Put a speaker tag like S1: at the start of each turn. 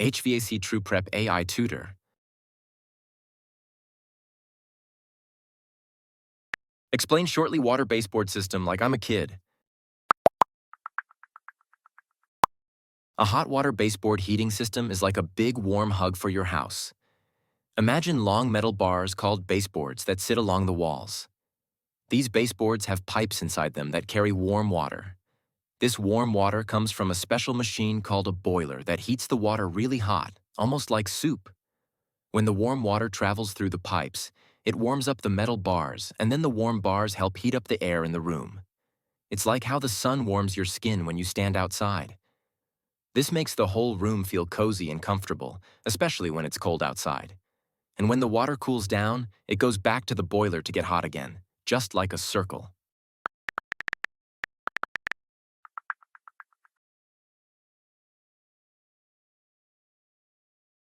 S1: HVAC TruePrep AI Tutor. Explain shortly water baseboard system like I'm a kid. A hot water baseboard heating system is like a big warm hug for your house. Imagine long metal bars called baseboards that sit along the walls. These baseboards have pipes inside them that carry warm water. This warm water comes from a special machine called a boiler that heats the water really hot, almost like soup. When the warm water travels through the pipes, it warms up the metal bars, and then the warm bars help heat up the air in the room. It's like how the sun warms your skin when you stand outside. This makes the whole room feel cozy and comfortable, especially when it's cold outside. And when the water cools down, it goes back to the boiler to get hot again, just like a circle.